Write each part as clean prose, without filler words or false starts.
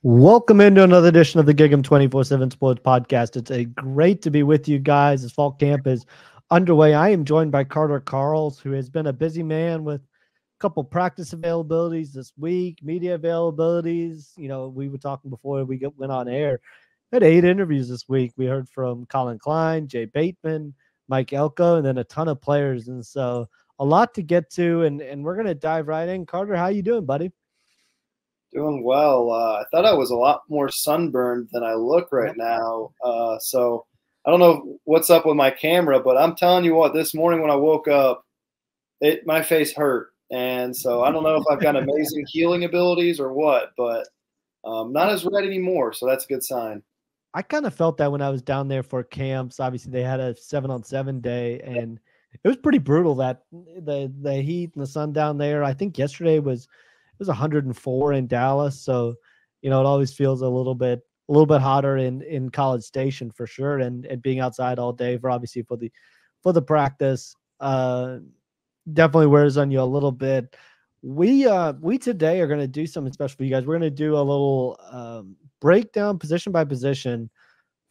Welcome into another edition of the GigEm247 Sports Podcast. It's great to be with you guys as fall camp is underway. I am joined by Carter Karels, who has been a busy man with a couple practice availabilities this week, media availabilities. You know, we were talking before we went on air. Had 8 interviews this week. We heard from Colin Klein, Jay Bateman, Mike Elko, and then a ton of players. And so a lot to get to, and we're going to dive right in. Carter, how you doing, buddy? Doing well. I thought I was a lot more sunburned than I look right now. So I don't know what's up with my camera, but I'm telling you what, this morning when I woke up, my face hurt. And so I don't know if I've got amazing healing abilities or what, but not as red anymore. So that's a good sign. I kind of felt that when I was down there for camps. Obviously, they had a 7-on-7 day, and it was pretty brutal. That the heat and the sun down there. I think yesterday was 104 in Dallas, so you know it always feels a little bit hotter in College Station for sure. And being outside all day for the practice definitely wears on you a little bit. We today are going to do something special for you guys. We're going to do a little breakdown position by position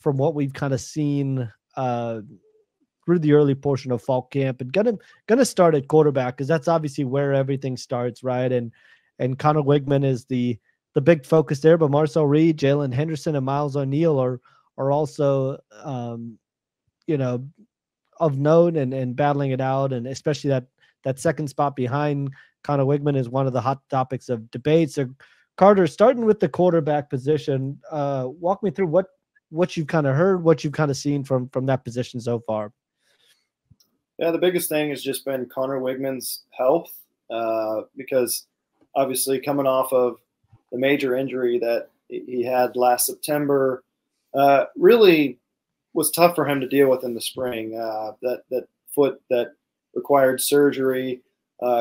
from what we've kind of seen through the early portion of fall camp, and gonna start at quarterback because that's obviously where everything starts, right? And Connor Wigman is the big focus there, but Marcel Reed, Jalen Henderson, and Miles O'Neill are also of note and battling it out, and especially that second spot behind Connor Wigman is one of the hot topics of debate. So Carter, starting with the quarterback position, walk me through what you've kind of heard, what you've kind of seen from that position so far. Yeah, the biggest thing has just been Connor Wigman's health, because obviously coming off of the major injury that he had last September, really was tough for him to deal with in the spring. That foot that required surgery,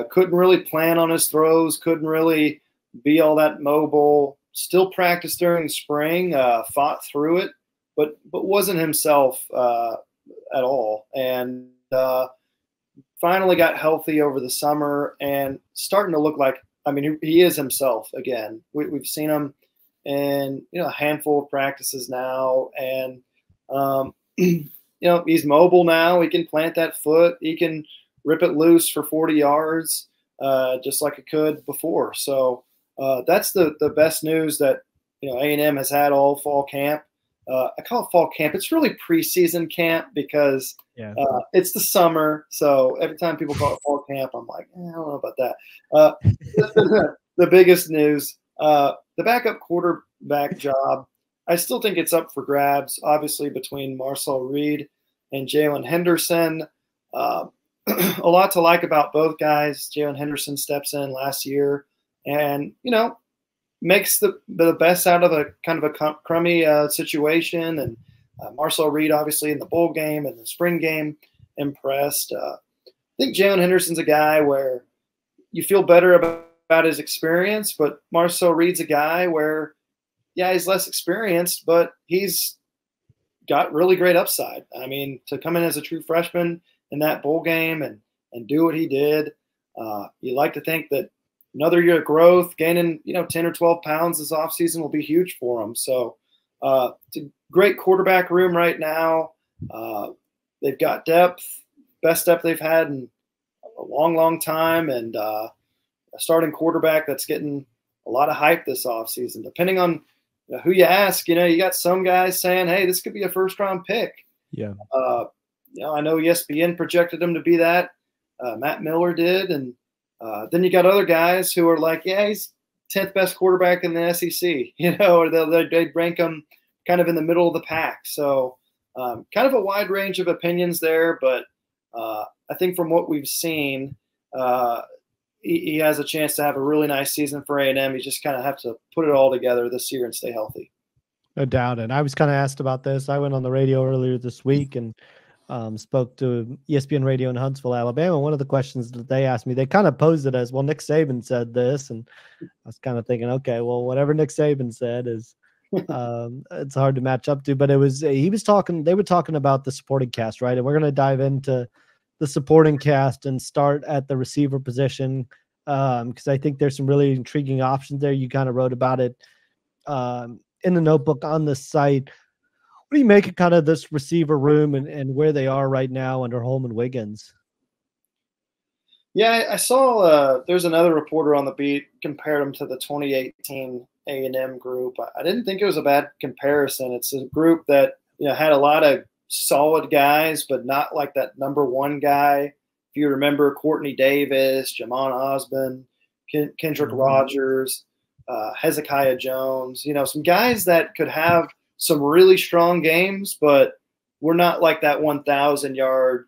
couldn't really plan on his throws, couldn't really be all that mobile, still practiced during the spring, fought through it, but wasn't himself at all. And finally got healthy over the summer and starting to look like, I mean, he is himself again. We've seen him in a handful of practices now, and he's mobile now. He can plant that foot. He can rip it loose for 40 yards, just like it could before. So that's the best news that A&M has had all fall camp. I call it fall camp. It's really preseason camp because it's the summer. So every time people call it fall camp, I'm like, I don't know about that. The biggest news, the backup quarterback job, I still think it's up for grabs, obviously, between Marcel Reed and Jalen Henderson. A lot to like about both guys. Jalen Henderson steps in last year and, makes the best out of a kind of a crummy situation. And Marcel Reed, obviously, in the bowl game and the spring game, impressed. I think Jalen Henderson's a guy where you feel better about his experience, but Marcel Reed's a guy where, he's less experienced, but he's got really great upside. I mean, to come in as a true freshman in that bowl game and do what he did, you like to think that another year of growth, gaining 10 or 12 pounds this offseason will be huge for him. So it's a great quarterback room right now. They've got depth, best depth they've had in a long, long time, and a starting quarterback that's getting a lot of hype this offseason. Depending on who you ask, you got some guys saying, hey, this could be a first-round pick. Yeah. I know ESPN projected him to be that. Matt Miller did, and then you got other guys who are like, he's 10th best quarterback in the SEC, or they'd rank him kind of in the middle of the pack. So kind of a wide range of opinions there, but I think from what we've seen, he has a chance to have a really nice season for A&M. You just kind of have to put it all together this year and stay healthy. No doubt. And I was kind of asked about this. I went on the radio earlier this week and spoke to ESPN Radio in Huntsville, Alabama. One of the questions that they asked me, they kind of posed it as, well, Nick Saban said this. And I was kind of thinking, okay, well, whatever Nick Saban said is it's hard to match up to. But they were talking about the supporting cast, right? And we're going to dive into the supporting cast and start at the receiver position because I think there's some really intriguing options there. You kind of wrote about it in the notebook on the site. What do you make of kind of this receiver room and where they are right now under Holman Wiggins? Yeah, I saw there's another reporter on the beat compared them to the 2018 A&M group. I didn't think it was a bad comparison. It's a group that had a lot of solid guys, but not like that number one guy. If you remember, Courtney Davis, Jamon Osborne, Kendrick Rogers, Hezekiah Jones, some guys that could have some really strong games, but we're not like that 1,000-yard,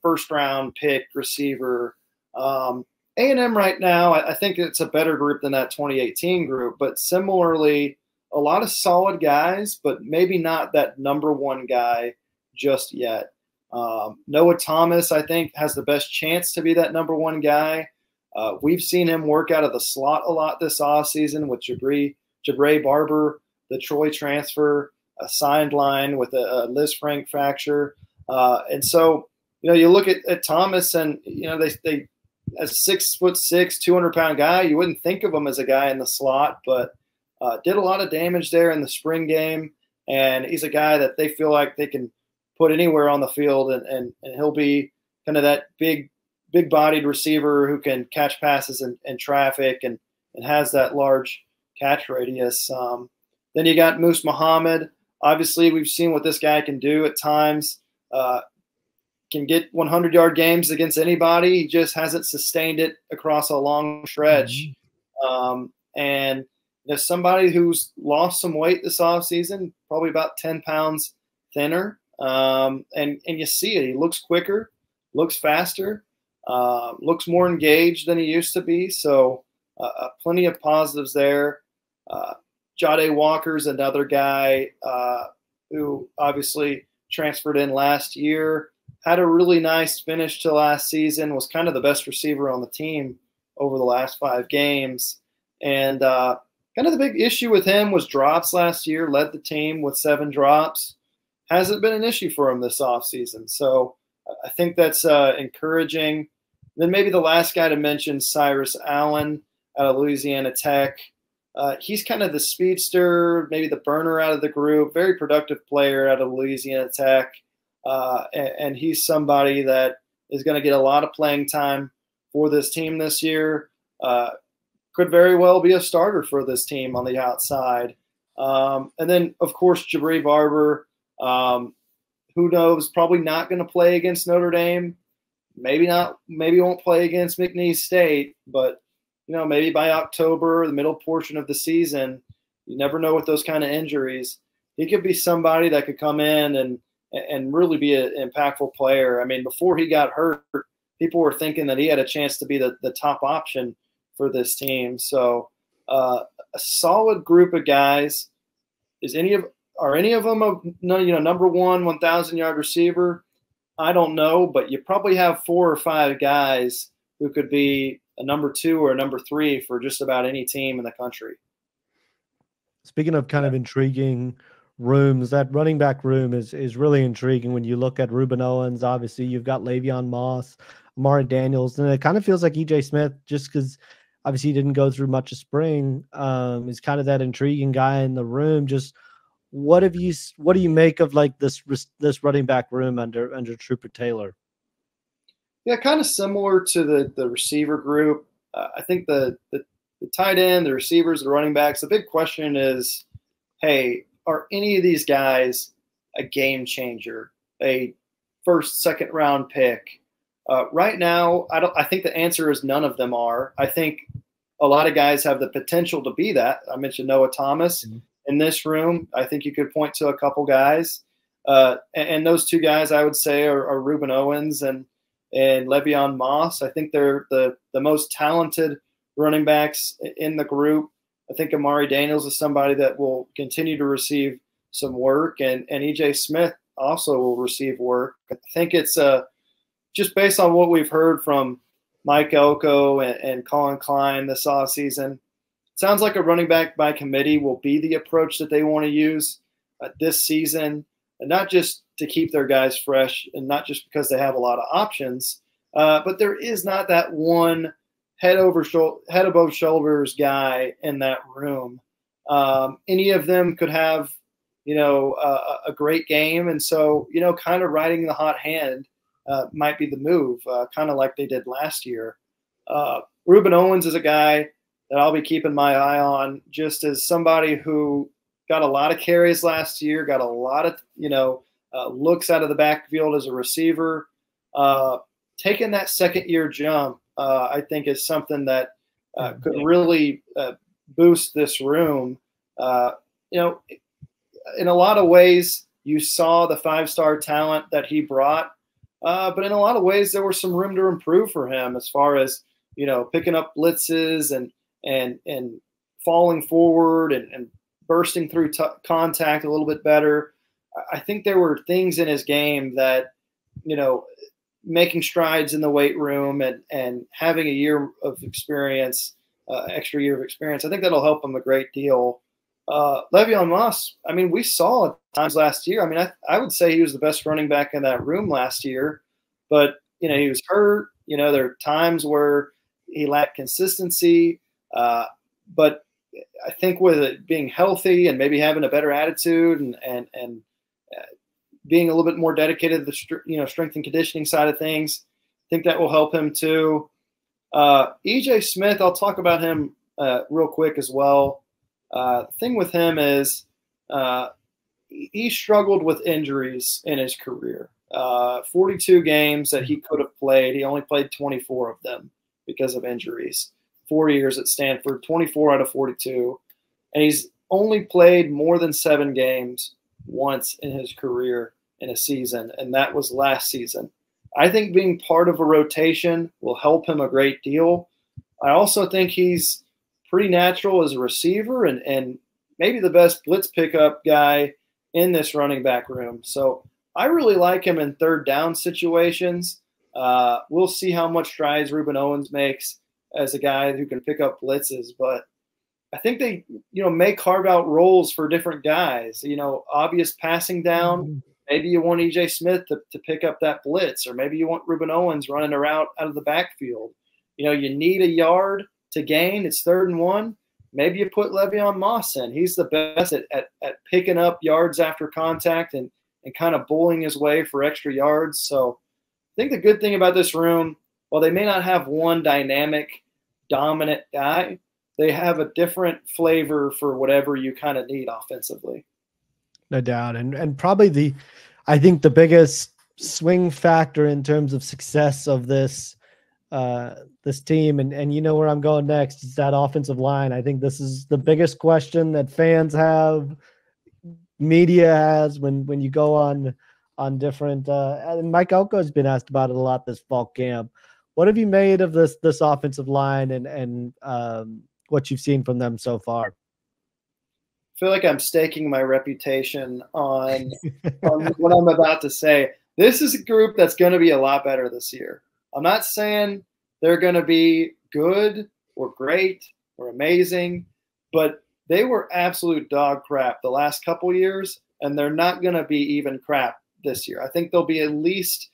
first round pick receiver. A&M right now, I think it's a better group than that 2018 group, but similarly, a lot of solid guys, but maybe not that number one guy just yet. Noah Thomas, I think, has the best chance to be that number one guy. We've seen him work out of the slot a lot this offseason with Jabre Barber, the Troy transfer, a signed line with a Liz Frank fracture. And so, you look at Thomas and, they as a 6'6", 200-pound guy, you wouldn't think of him as a guy in the slot, but did a lot of damage there in the spring game. And he's a guy that they feel like they can put anywhere on the field, and he'll be kind of that big-bodied receiver who can catch passes in traffic and has that large catch radius. Then you got Moose Muhammad. Obviously, we've seen what this guy can do at times. Can get 100-yard games against anybody. He just hasn't sustained it across a long stretch. And there's somebody who's lost some weight this offseason, probably about 10 pounds thinner. And you see it. He looks quicker, looks faster, looks more engaged than he used to be. So plenty of positives there. Jade Walker's another guy who obviously transferred in last year, had a really nice finish to last season, was kind of the best receiver on the team over the last 5 games. And kind of the big issue with him was drops last year, led the team with 7 drops. Hasn't been an issue for him this offseason. So I think that's encouraging. Then maybe the last guy to mention, Cyrus Allen out of Louisiana Tech. He's kind of the speedster, maybe the burner out of the group, very productive player out of Louisiana Tech. And he's somebody that is going to get a lot of playing time for this team this year. Could very well be a starter for this team on the outside. And then, of course, Jabre Barber, who knows, probably not going to play against Notre Dame. Maybe not. Maybe won't play against McNeese State. But, maybe by October, the middle portion of the season, you never know with those kind of injuries. He could be somebody that could come in and really be an impactful player. I mean, before he got hurt, people were thinking that he had a chance to be the top option for this team. So a solid group of guys. Are any of them number one 1,000-yard receiver? I don't know, but you probably have 4 or 5 guys who could be a number 2 or a number 3 for just about any team in the country. Speaking of kind of intriguing rooms, that running back room is really intriguing when you look at Reuben Owens. Obviously, you've got Le'Veon Moss, Amari Daniels, and it kind of feels like E.J. Smith, just because obviously he didn't go through much of spring, is kind of that intriguing guy in the room. Just what do you make of like this running back room under Trooper Taylor? Yeah, kind of similar to the receiver group. I think the tight end, the receivers, the running backs. The big question is, hey, are any of these guys a game changer, a first, second round pick? Right now, I think the answer is none of them are. I think a lot of guys have the potential to be that. I mentioned Noah Thomas in this room. I think you could point to a couple guys. And those 2 guys I would say are Reuben Owens and Le'Veon Moss. I think they're the most talented running backs in the group. I think Amari Daniels is somebody that will continue to receive some work, and E.J. Smith also will receive work. I think it's just based on what we've heard from Mike Elko and Colin Klein this offseason. It sounds like a running back by committee will be the approach that they want to use this season, and not just to keep their guys fresh and not just because they have a lot of options, but there is not that one head above shoulders guy in that room. Any of them could have, a great game. And so, kind of riding the hot hand might be the move, kind of like they did last year. Reuben Owens is a guy that I'll be keeping my eye on, just as somebody who got a lot of carries last year, got a lot of, looks out of the backfield as a receiver. Taking that second-year jump, I think, is something that could really boost this room. In a lot of ways, you saw the five-star talent that he brought, but in a lot of ways, there was some room to improve for him as far as, picking up blitzes and falling forward and bursting through contact a little bit better. I think there were things in his game that, making strides in the weight room and having a year of experience, extra year of experience, I think that'll help him a great deal. Le'Veon Moss, we saw at times last year. I would say he was the best running back in that room last year, but, he was hurt. There are times where he lacked consistency. But I think with it being healthy and maybe having a better attitude and being a little bit more dedicated to the strength and conditioning side of things, I think that will help him too. EJ Smith, I'll talk about him real quick as well. The thing with him is he struggled with injuries in his career. 42 games that he could have played, he only played 24 of them because of injuries. 4 years at Stanford, 24 out of 42. And he's only played more than 7 games once in his career in a season, and that was last season. I think being part of a rotation will help him a great deal. I also think he's pretty natural as a receiver and maybe the best blitz pickup guy in this running back room. So I really like him in third down situations. We'll see how much strides Reuben Owens makes as a guy who can pick up blitzes, but I think they, may carve out roles for different guys. Obvious passing down. Maybe you want EJ Smith to pick up that blitz, or maybe you want Reuben Owens running a route out of the backfield. You need a yard to gain. It's 3rd and 1. Maybe you put Le'Veon Moss in. He's the best at picking up yards after contact and kind of bullying his way for extra yards. So I think the good thing about this room, while they may not have one dynamic, dominant guy, they have a different flavor for whatever you kind of need offensively. No doubt. And probably I think the biggest swing factor in terms of success of this team, and you know where I'm going next, is that offensive line. I think this is the biggest question that fans have, media has, when you go on different and Mike Elko has been asked about it a lot this fall camp. What have you made of this offensive line and what you've seen from them so far? I feel like I'm staking my reputation on what I'm about to say. This is a group that's going to be a lot better this year. I'm not saying they're going to be good or great or amazing, but they were absolute dog crap the last couple years, and they're not going to be even crap this year. I think they'll be at least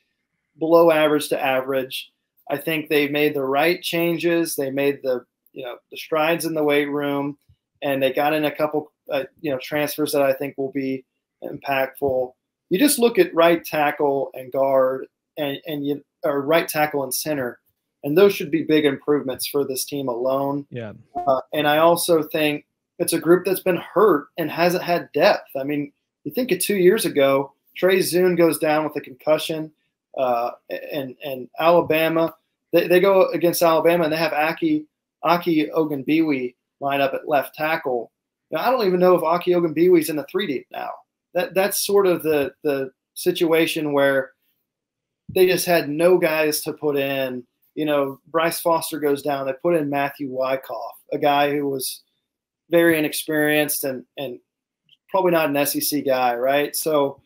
below average to average. I think they've made the right changes. They made the strides in the weight room, and they got in a couple transfers that I think will be impactful. You just look at right tackle and guard or right tackle and center, and those should be big improvements for this team alone. Yeah. And I also think it's a group that's been hurt and hasn't had depth. You think of 2 years ago, Trey Zune goes down with a concussion, and Alabama, they go against Alabama and they have Aki Ogunbiyi line up at left tackle. I don't even know if Aki Ogunbiyi's in the 3 deep now. That's sort of the situation where they just had no guys to put in. Bryce Foster goes down. They put in Matthew Wyckoff, a guy who was very inexperienced and probably not an SEC guy, right? So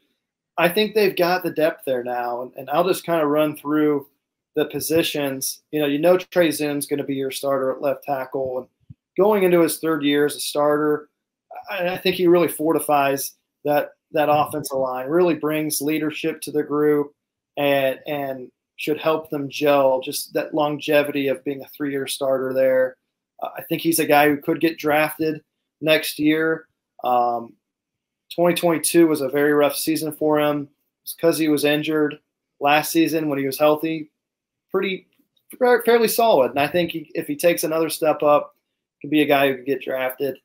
I think they've got the depth there now. And I'll just kind of run through the positions. Trey Zune's going to be your starter at left tackle. And going into his 3rd year as a starter, I think he really fortifies that offensive line, really brings leadership to the group and should help them gel, just that longevity of being a 3-year starter there. I think he's a guy who could get drafted next year. 2022 was a very rough season for him. It's because he was injured. Last season, when he was healthy, fairly solid. And I think if he takes another step up, could be a guy who could get drafted.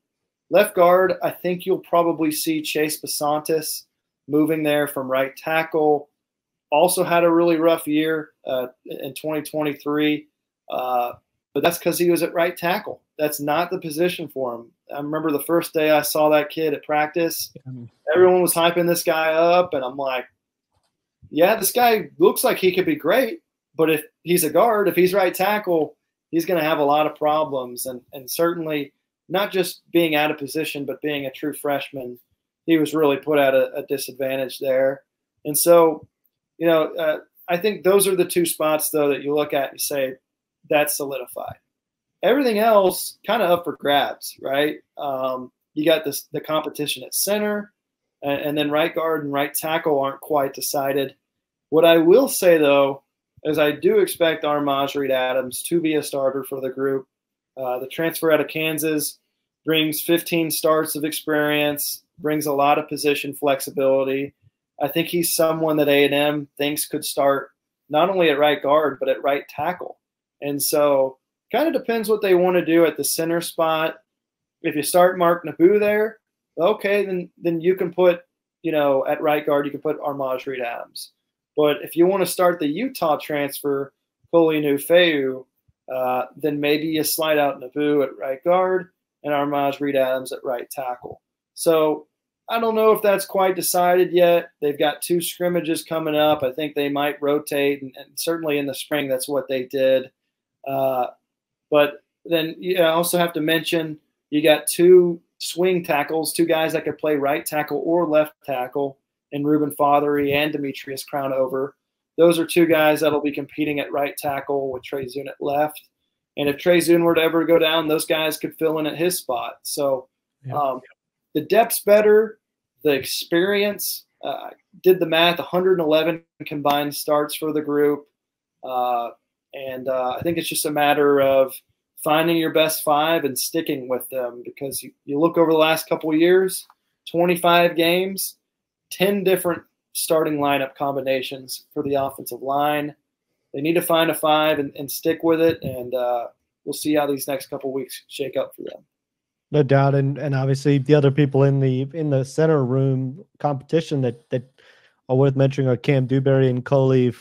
Left guard, I think you'll probably see Chase Basantis moving there from right tackle. Also had a really rough year in 2023, but that's because he was at right tackle. That's not the position for him. I remember the first day I saw that kid at practice, everyone was hyping this guy up, and I'm like, yeah, this guy looks like he could be great, but if he's a guard, if he's right tackle, he's going to have a lot of problems, and certainly not just being out of position, but being a true freshman, he was really put at a disadvantage there. And so, I think those are the two spots, though, that you look at and say, that's solidified. Everything else kind of up for grabs, right? You got the competition at center, and then right guard and right tackle aren't quite decided. What I will say, though, is I do expect Armaj Reed-Adams to be a starter for the group. The transfer out of Kansas brings 15 starts of experience, brings a lot of position flexibility. I think he's someone that A&M thinks could start not only at right guard, but at right tackle. And so kind of depends what they want to do at the center spot. If you start Mark Naboo there, okay, then you can put, at right guard, you can put Armaj Reed-Adams. But if you want to start the Utah transfer, Koli Nufeu, then maybe you slide out Naboo at right guard and Armaj Reed-Adams at right tackle. So I don't know if that's quite decided yet. They've got 2 scrimmages coming up. I think they might rotate, and certainly in the spring that's what they did. But then you also have to mention you got 2 swing tackles, 2 guys that could play right tackle or left tackle, and Reuben Fothery and Demetrius Crownover. Those are 2 guys that'll be competing at right tackle with Trey Zune at left. And if Trey Zune were to ever go down, those guys could fill in at his spot. So the depth's better, the experience. Did the math, 111 combined starts for the group. And I think it's just a matter of finding your best 5 and sticking with them, because you look over the last couple of years, 25 games, 10 different starting lineup combinations for the offensive line. They need to find a 5 and stick with it, and we'll see how these next couple of weeks shake up for them. No doubt, and obviously the other people in the center room competition that are worth mentioning are Cam Dewberry and Koli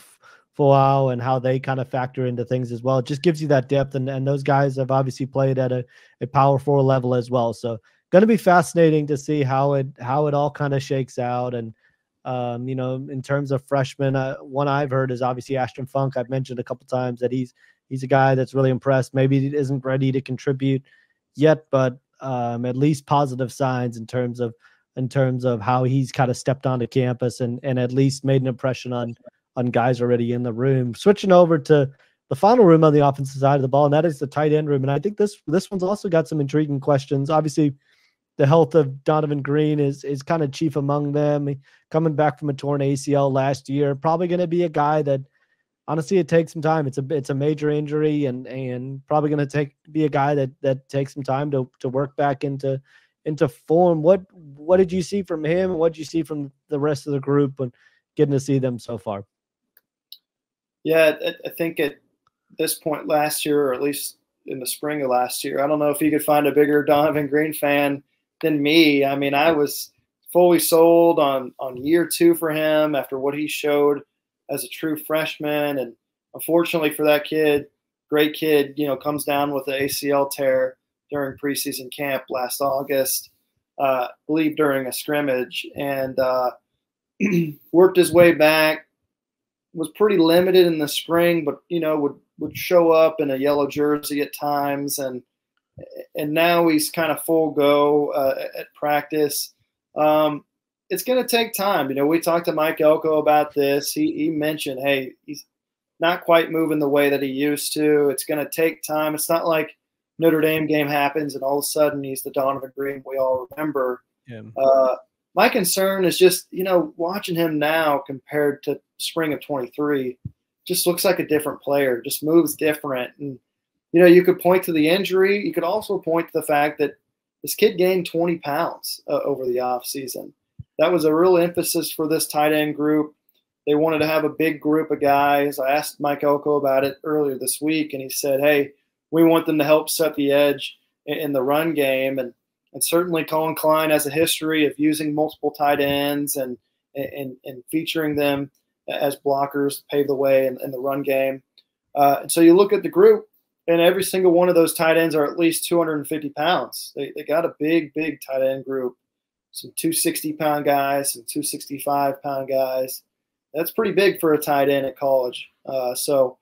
Fuau, and how they kind of factor into things as well. It just gives you that depth, and those guys have obviously played at a Power 4 level as well. So going to be fascinating to see how it all kind of shakes out. And in terms of freshmen, one I've heard is obviously Ashton Funk. I've mentioned a couple times that he's a guy that's really impressed. Maybe he isn't ready to contribute yet, but at least positive signs in terms of how he's kind of stepped onto campus and at least made an impression on guys already in the room. Switching over to the final room on the offensive side of the ball, and that is the tight end room. And I think this one's also got some intriguing questions. Obviously, the health of Donovan Green is kind of chief among them. Coming back from a torn ACL last year, probably going to be a guy that, honestly, it takes some time. It's a major injury, and probably going to be a guy that takes some time to work back into form. What did you see from him? What did you see from the rest of the group when getting to see them so far? Yeah, I think at this point last year, or at least in the spring of last year, I don't know if you could find a bigger Donovan Green fan than me. I mean, I was fully sold on year 2 for him after what he showed as a true freshman. And unfortunately for that kid, great kid, comes down with the ACL tear during preseason camp last August, I believe during a scrimmage, and worked his way back, was pretty limited in the spring, but, would show up in a yellow jersey at times. And now he's kind of full go at practice. It's going to take time. We talked to Mike Elko about this. He mentioned, hey, he's not quite moving the way that he used to. It's going to take time. It's not like Notre Dame game happens and all of a sudden he's the Donovan Green we all remember. Yeah. My concern is just, watching him now compared to spring of 23, just looks like a different player, just moves different. And, you could point to the injury. You could also point to the fact that this kid gained 20 pounds over the offseason. That was a real emphasis for this tight end group. They wanted to have a big group of guys. I asked Mike Elko about it earlier this week, and he said, hey, we want them to help set the edge in the run game. And certainly Colin Klein has a history of using multiple tight ends and featuring them as blockers to pave the way in the run game. And so you look at the group, and every single one of those tight ends are at least 250 pounds. They got a big tight end group, some 260-pound guys, some 265-pound guys. That's pretty big for a tight end at college. So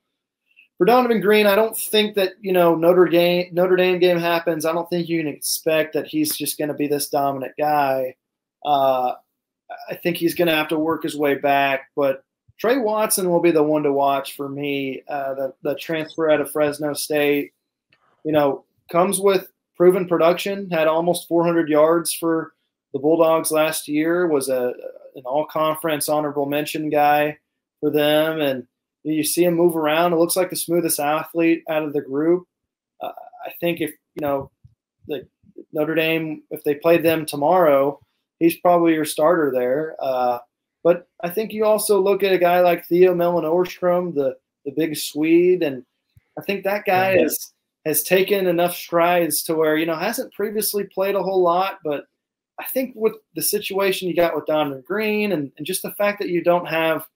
for Donovan Green, I don't think that, Notre Dame game happens. I don't think you can expect that he's just going to be this dominant guy. I think he's going to have to work his way back. But Trey Watson will be the one to watch for me. The transfer out of Fresno State, comes with proven production, had almost 400 yards for the Bulldogs last year, was an all-conference honorable mention guy for them. And you see him move around. It looks like the smoothest athlete out of the group. I think if, the Notre Dame, if they played them tomorrow, he's probably your starter there. But I think you also look at a guy like Theo Melin-Orstrom, the big Swede, and I think that guy has taken enough strides to where, hasn't previously played a whole lot, but I think with the situation you got with Donovan Green and just the fact that you don't have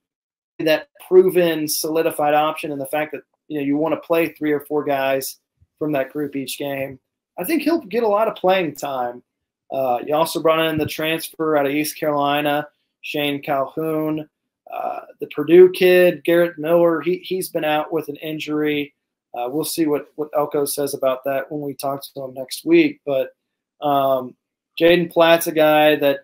that proven solidified option and the fact that, you want to play 3 or 4 guys from that group each game, I think he'll get a lot of playing time. You also brought in the transfer out of East Carolina, Shane Calhoun, the Purdue kid, Garrett Miller. He's been out with an injury. We'll see what Elko says about that when we talk to him next week. But Jaden Platt's a guy that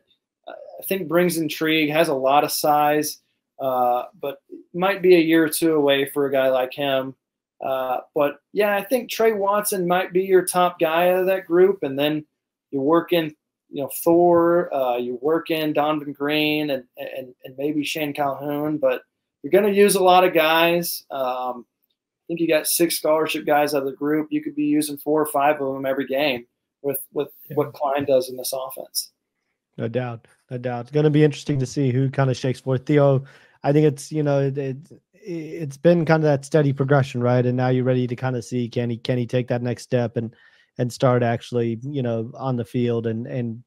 I think brings intrigue, has a lot of size, but might be a year or two away for a guy like him. But, yeah, I think Trey Watson might be your top guy out of that group, and then you work in, Thor, you work in Donovan Green and maybe Shane Calhoun, but you're going to use a lot of guys. I think you got 6 scholarship guys out of the group. You could be using 4 or 5 of them every game with what Klein does in this offense. No doubt. It's going to be interesting to see who kind of shakes forth. Theo, I think it's, it's been kind of that steady progression, right? And now you're ready to kind of see, can he take that next step and start actually, on the field and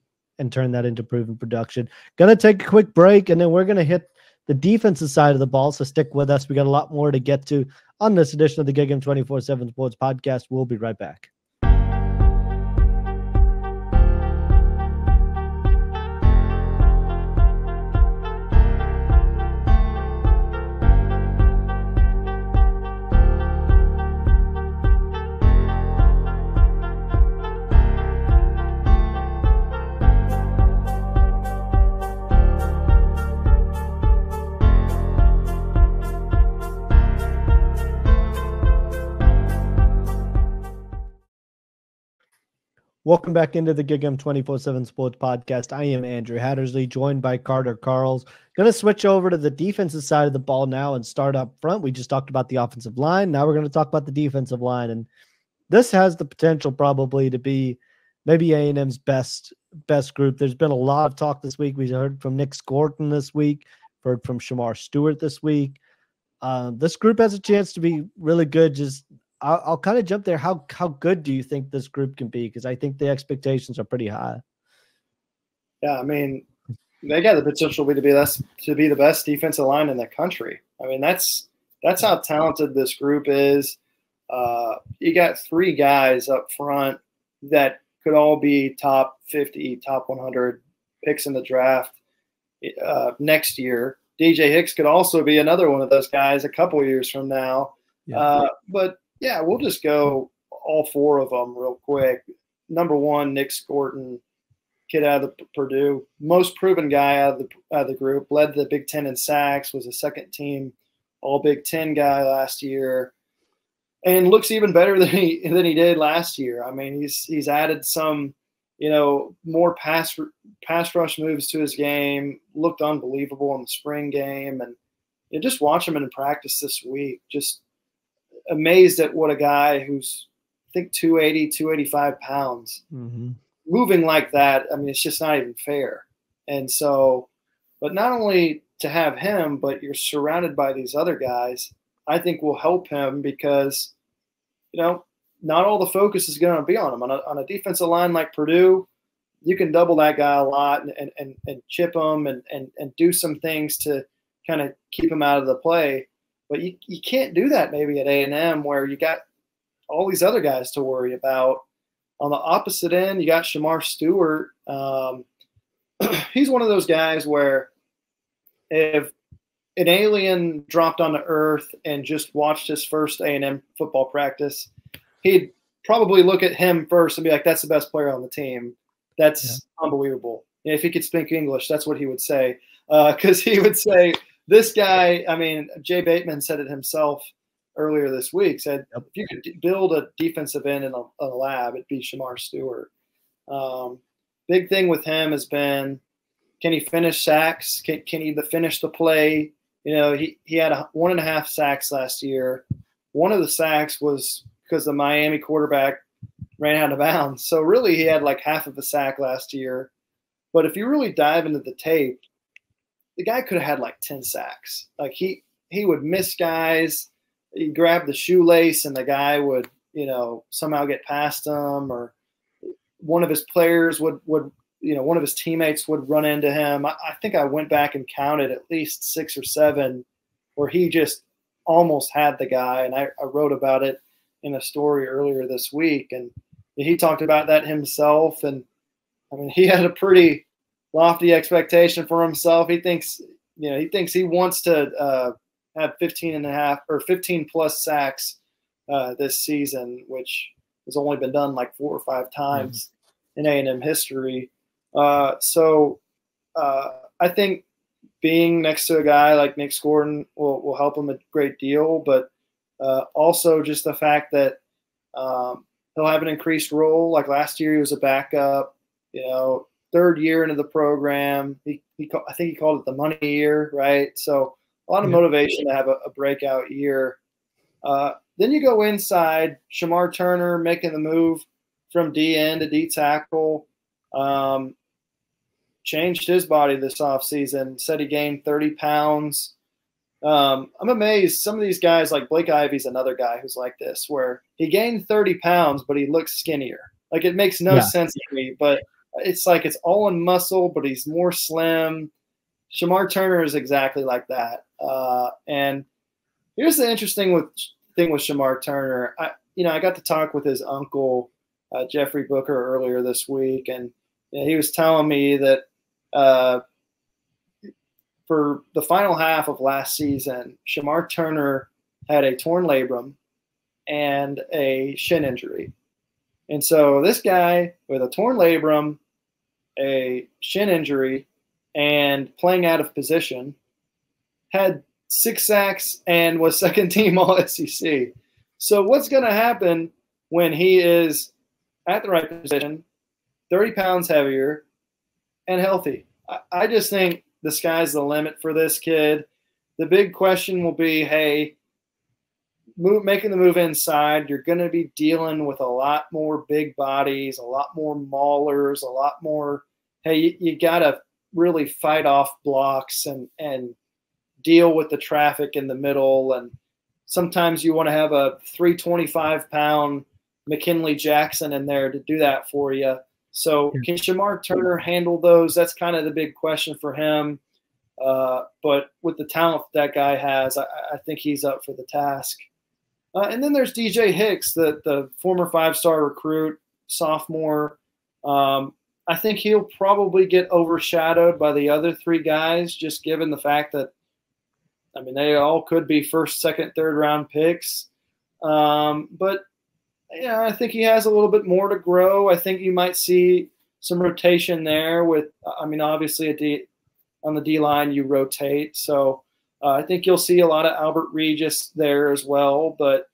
turn that into proven production. Going to take a quick break, and then we're going to hit the defensive side of the ball. So stick with us. We got a lot more to get to on this edition of the GigEm247 Sports Podcast. We'll be right back. Welcome back into the GigEm247 Sports Podcast. I am Andrew Hattersley, joined by Carter Karels. Going to switch over to the defensive side of the ball now and start up front. We just talked about the offensive line. Now we're going to talk about the defensive line. And this has the potential probably to be maybe A&M's best group. There's been a lot of talk this week. We heard from Nick Scorton this week, heard from Shamar Stewart this week. This group has a chance to be really good. Just I'll kind of jump there. How good do you think this group can be? Because I think the expectations are pretty high. Yeah, I mean, they got the potential to be the best defensive line in the country. I mean, that's how talented this group is. You got 3 guys up front that could all be top 50, top 100 picks in the draft next year. DJ Hicks could also be another one of those guys a couple years from now. Yeah. But yeah, we'll just go all 4 of them real quick. Number 1, Nick Scorton, kid out of Purdue, most proven guy out of the group, led the Big Ten in sacks, was a second-team All Big Ten guy last year, and looks even better than he did last year. I mean, he's added some, more pass rush moves to his game. Looked unbelievable in the spring game, and just watch him in practice this week. Just amazed at what a guy who's, I think, 280, 285 pounds moving like that, I mean, it's just not even fair. And so, but not only to have him, but you're surrounded by these other guys, I think will help him because, not all the focus is going to be on him. On a defensive line like Purdue, you can double that guy a lot and chip him and do some things to kind of keep him out of the play. But you can't do that maybe at A&M where you got all these other guys to worry about. On the opposite end, you got Shamar Stewart. He's one of those guys where if an alien dropped onto Earth and just watched his first A&M football practice, he'd probably look at him first and be like, that's the best player on the team. That's unbelievable. And if he could speak English, that's what he would say. Because he would say, this guy, I mean, Jay Bateman said it himself earlier this week, said, if you could build a defensive end in a lab, it'd be Shamar Stewart. Big thing with him has been, can he finish sacks? Can he finish the play? He had 1.5 sacks last year. One of the sacks was because the Miami quarterback ran out of bounds. So really he had like half of a sack last year. But if you really dive into the tape, the guy could have had like 10 sacks. Like he would miss guys. He'd grab the shoelace and the guy would, somehow get past him, or one of his players would one of his teammates would run into him. I think I went back and counted at least 6 or 7 where he just almost had the guy. And I wrote about it in a story earlier this week. And he talked about that himself. And I mean, he had a pretty lofty expectation for himself. He thinks he wants to have 15 plus sacks this season, which has only been done like 4 or 5 times in A&M history. So I think being next to a guy like Nick Scordon will help him a great deal, but also just the fact that he'll have an increased role. Like last year, he was a backup. 3rd year into the program. I think he called it the money year, right? So a lot of motivation to have a breakout year. Then you go inside, Shamar Turner making the move from D-end to D-tackle. Changed his body this offseason, said he gained 30 pounds. I'm amazed. Some of these guys, like Blake Ivy's another guy who's like this, where he gained 30 pounds, but he looks skinnier. Like it makes no sense to me, but it's like it's all in muscle, but he's more slim. Shamar Turner is exactly like that. And here's the interesting thing with Shamar Turner. I got to talk with his uncle, Jeffrey Booker, earlier this week, and he was telling me that for the final half of last season, Shamar Turner had a torn labrum and a shin injury. And so this guy with a torn labrum, a shin injury, and playing out of position had 6 sacks and was second team all SEC. So what's going to happen when he is at the right position, 30 pounds heavier, and healthy? I just think the sky's the limit for this kid. The big question will be, hey, making the move inside, you're going to be dealing with a lot more big bodies, a lot more maulers, a lot more, hey, you got to really fight off blocks and deal with the traffic in the middle. And sometimes you want to have a 325-pound McKinley Jackson in there to do that for you. So can Shamar Turner handle those? That's kind of the big question for him. But with the talent that guy has, I think he's up for the task. And then there's DJ Hicks, the former 5-star recruit, sophomore. I think he'll probably get overshadowed by the other 3 guys, just given the fact that, I mean, they all could be 1st, 2nd, 3rd round picks. But I think he has a little bit more to grow. I think you might see some rotation there with, obviously on the D-line you rotate. So I think you'll see a lot of Albert Regis there as well. But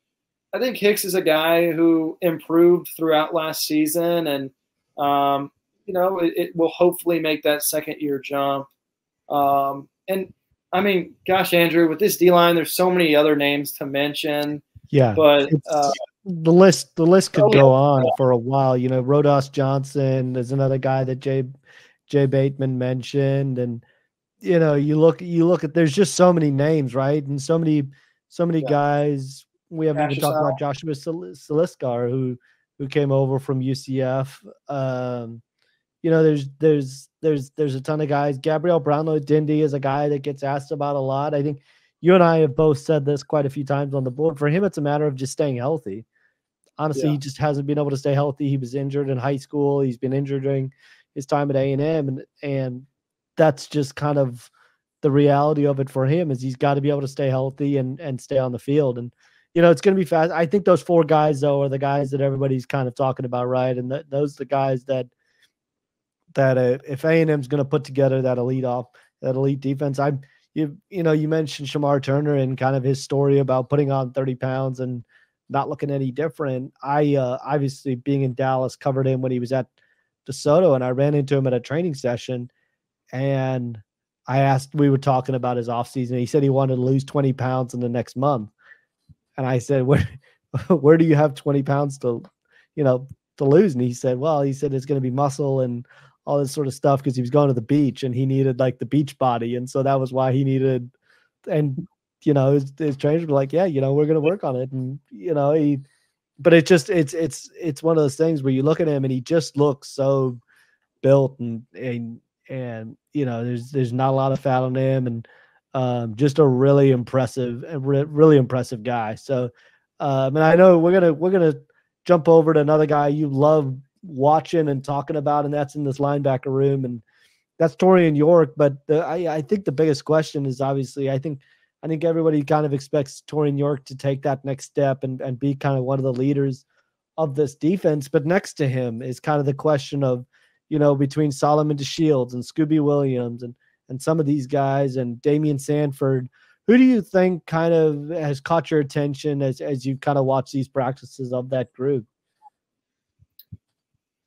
I think Hicks is a guy who improved throughout last season, and, it will hopefully make that 2nd-year jump. And, I mean, gosh, Andrew, with this D-line, there's so many other names to mention. Yeah. But the list could go on for a while. You know, Rodas Johnson is another guy that Jay Bateman mentioned, and you know, you look at there's just so many names, right? And so many guys. We haven't even talked about Joshua Saliskar, who came over from UCF. You know, there's a ton of guys. Gabriel Brownlow-Dindy is a guy that gets asked about a lot. I think you and I have both said this quite a few times on the board. For him, it's a matter of just staying healthy. Honestly, he just hasn't been able to stay healthy. He was injured in high school. He's been injured during his time at A&M, and that's just kind of the reality of it for him. Is he's got to be able to stay healthy and stay on the field. And you know, it's going to be fast. I think those four guys though are the guys that everybody's kind of talking about, right? And those are the guys that if A&M's going to put together that elite defense, you mentioned Shamar Turner and kind of his story about putting on 30 pounds and not looking any different. I obviously being in Dallas covered him when he was at DeSoto, and I ran into him at a training session, and we were talking about his offseason. He said he wanted to lose 20 pounds in the next month. And I said, where do you have 20 pounds to lose? And he said it's going to be muscle and all this sort of stuff, because he was going to the beach and he needed like the beach body. And so that was why he needed, and, you know, his trainers were like, yeah, you know, we're going to work on it. And, you know, but it's one of those things where you look at him and he just looks so built and you know, there's not a lot of fat on him, and just a really impressive guy. So, and I know we're gonna jump over to another guy you love watching and talking about, and that's in this linebacker room, and that's Torian York. But I think the biggest question is, obviously, I think everybody kind of expects Torian York to take that next step and be kind of one of the leaders of this defense. But next to him is kind of the question of, you know, between Solomon DeShields and Scooby Williams and some of these guys and Damian Sanford, who do you think kind of has caught your attention as you've kind of watched these practices of that group?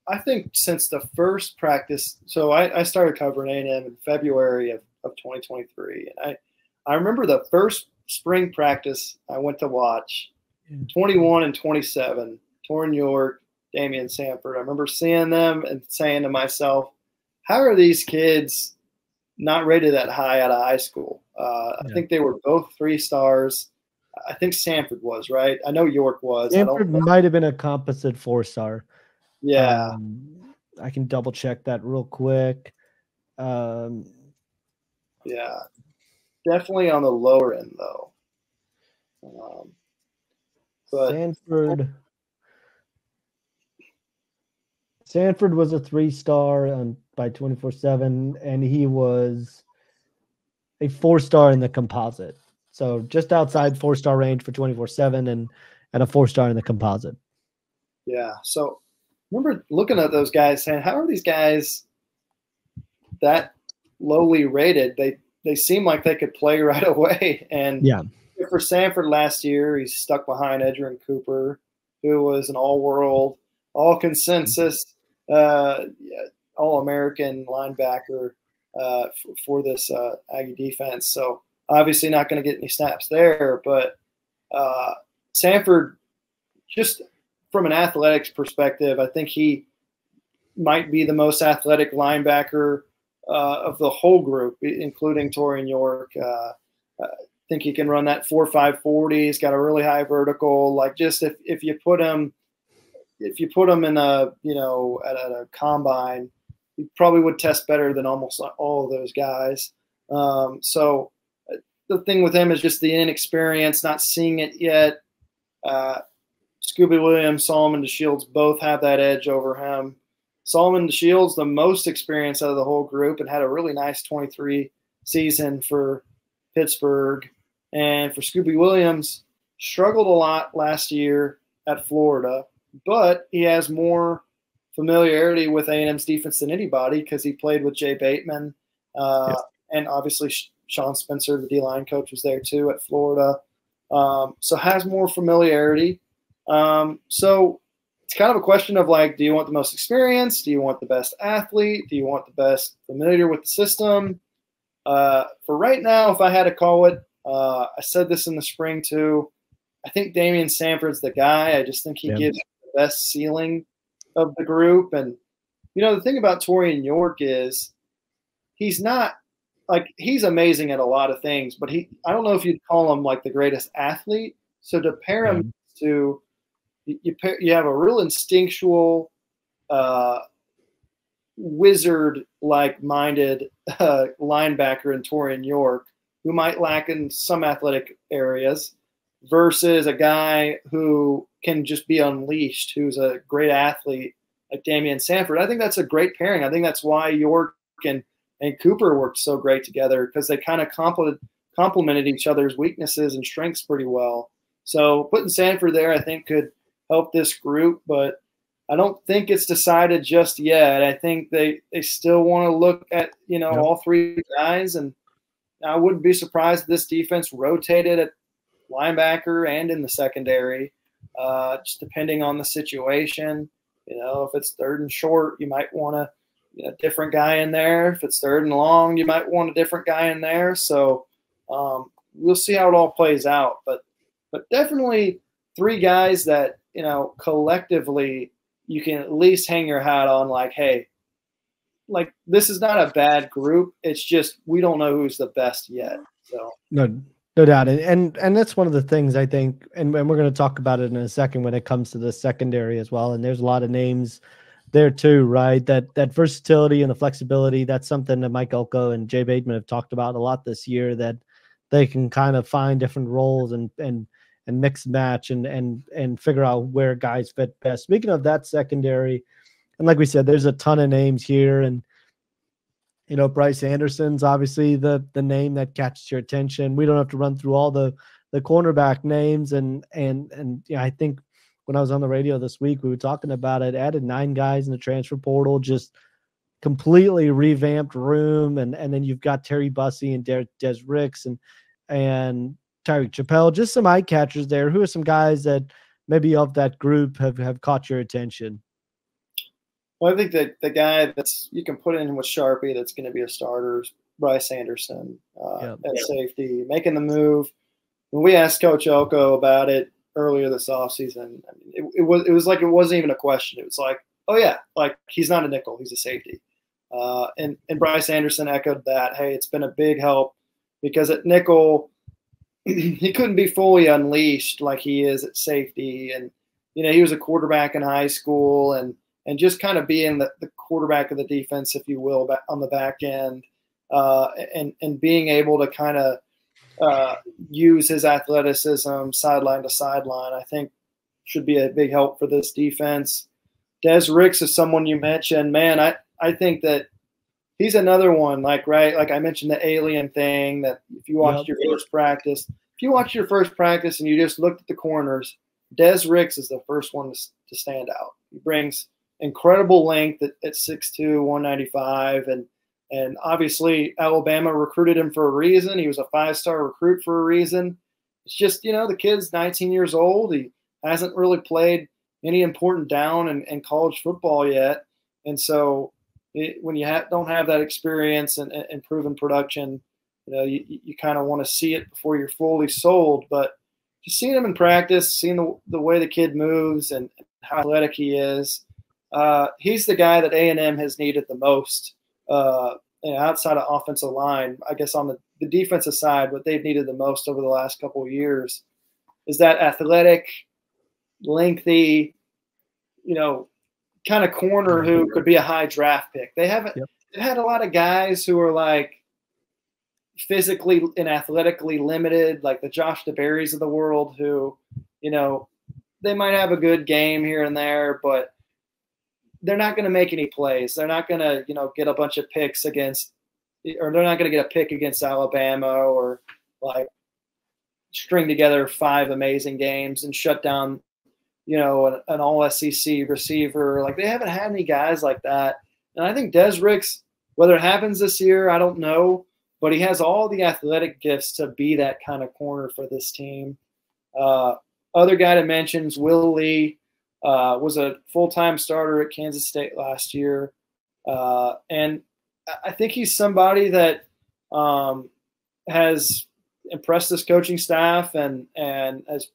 I think since the first practice, so I started covering A&M in February of 2023. And I remember the first spring practice I went to watch, 21 and 27, Torian York, Damian Sanford. I remember seeing them and saying to myself, how are these kids not rated that high out of high school? I think they were both 3 stars. I think Sanford was, right? I know York was. Sanford might have been a composite 4-star. Yeah. I can double check that real quick. Yeah. Definitely on the lower end, though. But Sanford was a 3-star by 24/7, and he was a 4-star in the composite. So just outside 4-star range for 24/7 and a 4-star in the composite. Yeah. So remember looking at those guys saying, how are these guys that lowly rated? They seem like they could play right away. And for Sanford last year, he's stuck behind Edgerrin Cooper, who was an all-world, all-consensus, all-American linebacker for this Aggie defense. So obviously not going to get any snaps there. But Sanford, just from an athletics perspective, I think he might be the most athletic linebacker of the whole group, including Torian York. I think he can run that 4.5 40. He's got a really high vertical. Like, just if you put him in a, you know, at a combine, he probably would test better than almost all of those guys. So the thing with him is just the inexperience, not seeing it yet. Scooby Williams, Solomon DeShields both have that edge over him. Solomon DeShields, the most experience out of the whole group, and had a really nice 23 season for Pittsburgh. And for Scooby Williams, struggled a lot last year at Florida, but he has more familiarity with A&M's defense than anybody because he played with Jay Bateman. And obviously Sean Spencer, the D-line coach, was there too at Florida. So has more familiarity. So it's kind of a question of, like, do you want the most experience? Do you want the best athlete? Do you want the best familiar with the system? For right now, if I had to call it, I said this in the spring too, I think Damian Sanford's the guy. I just think he gives the best ceiling of the group. And, the thing about Torian York is he's not like he's amazing at a lot of things, but I don't know if you'd call him like the greatest athlete. So to pair him to you have a real instinctual, wizard-like minded linebacker in Torian York who might lack in some athletic areas versus a guy who can just be unleashed, who's a great athlete like Damian Sanford. I think that's a great pairing. I think that's why York and Cooper worked so great together, because they kind of complemented each other's weaknesses and strengths pretty well. So putting Sanford there, I think, could help this group, but I don't think it's decided just yet. I think they still want to look at, all three guys, and I wouldn't be surprised if this defense rotated at linebacker and in the secondary, just depending on the situation. If it's third and short, you might want a different guy in there. If it's third and long, you might want a different guy in there. So we'll see how it all plays out. But definitely three guys that, collectively you can at least hang your hat on, like, hey, like this is not a bad group. It's just we don't know who's the best yet. So no doubt. And that's one of the things I think, and we're going to talk about it in a second when it comes to the secondary as well. And there's a lot of names there too, right? That versatility and the flexibility, that's something that Mike Elko and Jay Bateman have talked about a lot this year, that they can kind of find different roles and mix match and figure out where guys fit best. Speaking of that secondary, and like we said, there's a ton of names here, and Bryce Anderson's obviously the name that catches your attention. We don't have to run through all the cornerback names, and I think when I was on the radio this week, we were talking about it, added 9 guys in the transfer portal, just completely revamped room. And then you've got Terry Bussey and Des Ricks and Tyreek Chappelle, just some eye catchers there. Who are some guys that maybe of that group have caught your attention? Well, I think that the guy that's you can put in with Sharpie that's going to be a starter is Bryce Anderson at safety, making the move. When we asked Coach Elko about it earlier this offseason, it was like it wasn't even a question. It was like, oh yeah, like he's not a nickel, he's a safety. And Bryce Anderson echoed that. Hey, it's been a big help because at nickel he couldn't be fully unleashed like he is at safety, and he was a quarterback in high school and just kind of being the quarterback of the defense, if you will, on the back end, and being able to kind of use his athleticism sideline to sideline, I think should be a big help for this defense. Des Ricks is someone you mentioned. Man, I think that he's another one, like I mentioned the alien thing, that if you watched your first practice, and you just looked at the corners, Des Ricks is the first one to stand out. He brings incredible length at 6'2", 195, and obviously Alabama recruited him for a reason. He was a 5-star recruit for a reason. It's just, the kid's 19 years old. He hasn't really played any important down in college football yet. And so when you don't have that experience and proven production, you kind of want to see it before you're fully sold. But just seeing him in practice, seeing the way the kid moves and how athletic he is, he's the guy that A&M has needed the most outside of offensive line. I guess on the defensive side, what they've needed the most over the last couple of years is that athletic, lengthy, kind of corner who could be a high draft pick. They haven't they've had a lot of guys who are like physically and athletically limited, like the Josh DeBerrys of the world, who, they might have a good game here and there, but they're not going to make any plays. They're not going to, get a bunch of picks against, or they're not going to get a pick against Alabama or like string together 5 amazing games and shut down, an all SEC receiver. Like they haven't had any guys like that. And I think Des Ricks, whether it happens this year, I don't know, but he has all the athletic gifts to be that kind of corner for this team. Other guy to mention is Will Lee. Was a full-time starter at Kansas State last year. And I think he's somebody that has impressed this coaching staff and has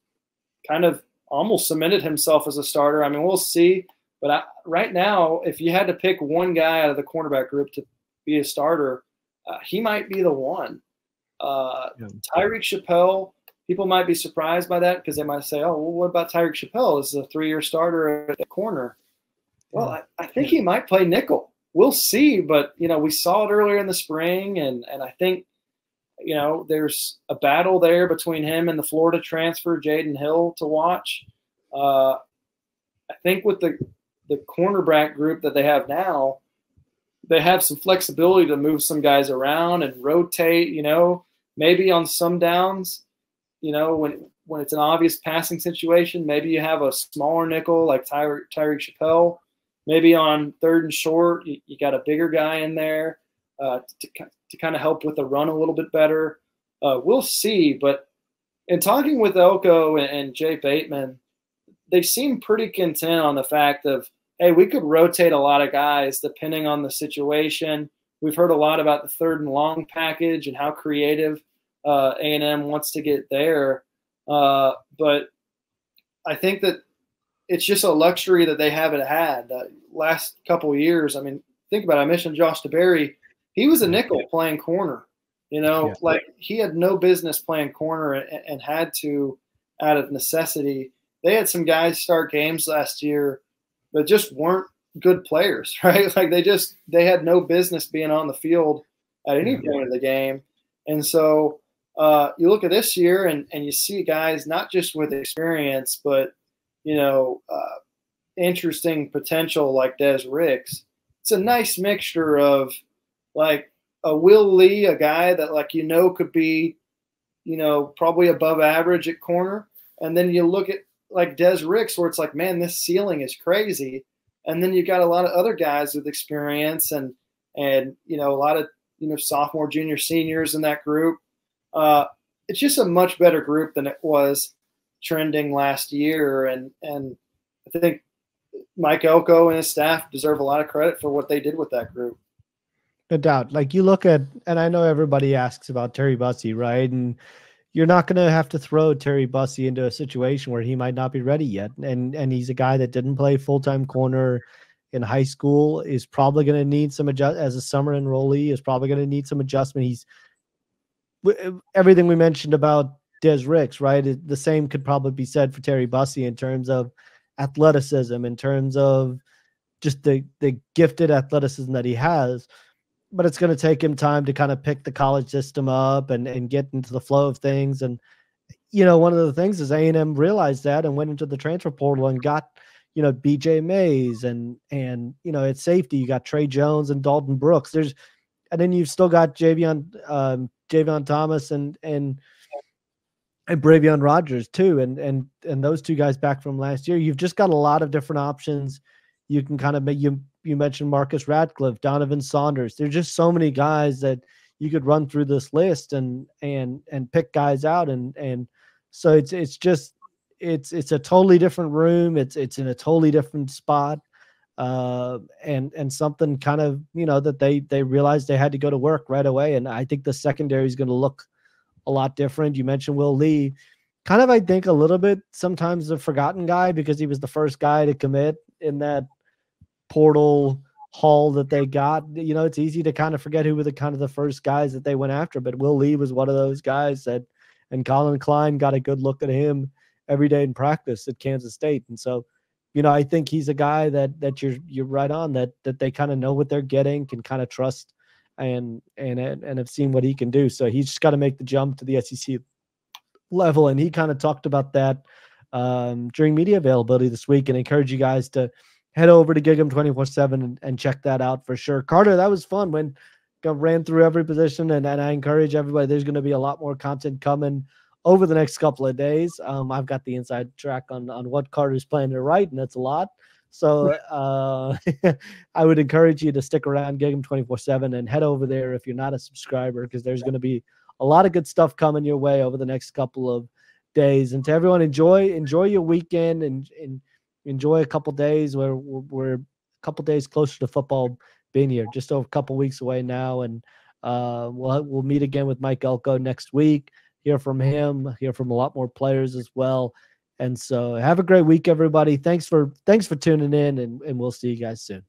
kind of almost cemented himself as a starter. I mean, we'll see. But right now, if you had to pick one guy out of the cornerback group to be a starter, he might be the one. Tyreek Chappelle, people might be surprised by that because they might say, oh, well, what about Tyreek Chappelle as a 3-year starter at the corner? Well, I think he might play nickel. We'll see. But, we saw it earlier in the spring, and I think, there's a battle there between him and the Florida transfer, Jaden Hill, to watch. I think with the cornerback group that they have now, they have some flexibility to move some guys around and rotate, maybe on some downs, when it's an obvious passing situation, maybe you have a smaller nickel like Tyreek Chappelle. Maybe on 3rd and short, you got a bigger guy in there to kind of help with the run a little bit better. We'll see. But in talking with Elko and Jay Bateman, they seem pretty content on the fact of, hey, we could rotate a lot of guys depending on the situation. We've heard a lot about the 3rd and long package and how creative A&M wants to get there. But I think that it's just a luxury that they haven't had last couple of years. I mean, think about it. I mentioned Josh DeBerry. He was a nickel playing corner. Like he had no business playing corner and had to out of necessity. They had some guys start games last year that just weren't good players, right? Like they had no business being on the field at any point of the game. And so you look at this year and you see guys not just with experience, but, interesting potential like Des Ricks. It's a nice mixture of like a Will Lee, a guy that could be, probably above average at corner. And then you look at like Des Ricks where it's like, man, this ceiling is crazy. And then you got a lot of other guys with experience and a lot of, sophomore, junior, seniors in that group. It's just a much better group than it was trending last year. And I think Mike Elko and his staff deserve a lot of credit for what they did with that group. No doubt. Like you look at, and I know everybody asks about Terry Bussey, right? And you're not going to have to throw Terry Bussey into a situation where he might not be ready yet. And he's a guy that didn't play full-time corner in high school, is probably going to need some as a summer enrollee, is probably going to need some adjustment. Everything we mentioned about Des Ricks, right? The same could probably be said for Terry Bussey in terms of athleticism, in terms of just the gifted athleticism that he has. But it's going to take him time to kind of pick the college system up and get into the flow of things. And, one of the things is A&M realized that and went into the transfer portal and got, BJ Mays and at safety, you got Trey Jones and Dalton Brooks. And then you've still got Javion Thomas and Bravion Rogers too. And those two guys back from last year. You've just got a lot of different options. You can kind of make, you mentioned Marcus Radcliffe, Donovan Saunders. There's just so many guys that you could run through this list and pick guys out. And so it's a totally different room. It's in a totally different spot. And something kind of, that they realized they had to go to work right away. And I think the secondary is going to look a lot different. You mentioned Will Lee, kind of, I think a little bit sometimes a forgotten guy because he was the first guy to commit in that portal haul that they got. It's easy to kind of forget who were the first guys that they went after, but Will Lee was one of those guys and Colin Klein got a good look at him every day in practice at Kansas State. And so, I think he's a guy that you're right on, that they kind of know what they're getting, can kind of trust and have seen what he can do. So he's just got to make the jump to the SEC level. And he kind of talked about that during media availability this week, and encourage you guys to head over to GigEm247 and check that out for sure. Carter, that was fun when ran through every position, and I encourage everybody. There's going to be a lot more content coming over the next couple of days. I've got the inside track on what Carter's planning to write, and that's a lot. So I would encourage you to stick around GigEm247 and head over there if you're not a subscriber, because there's going to be a lot of good stuff coming your way over the next couple of days. And to everyone, enjoy your weekend and enjoy a couple days where we're a couple days closer to football being here, just over a couple weeks away now. And we'll meet again with Mike Elko next week, hear from him, hear from a lot more players as well. And so have a great week, everybody. Thanks for tuning in, and we'll see you guys soon.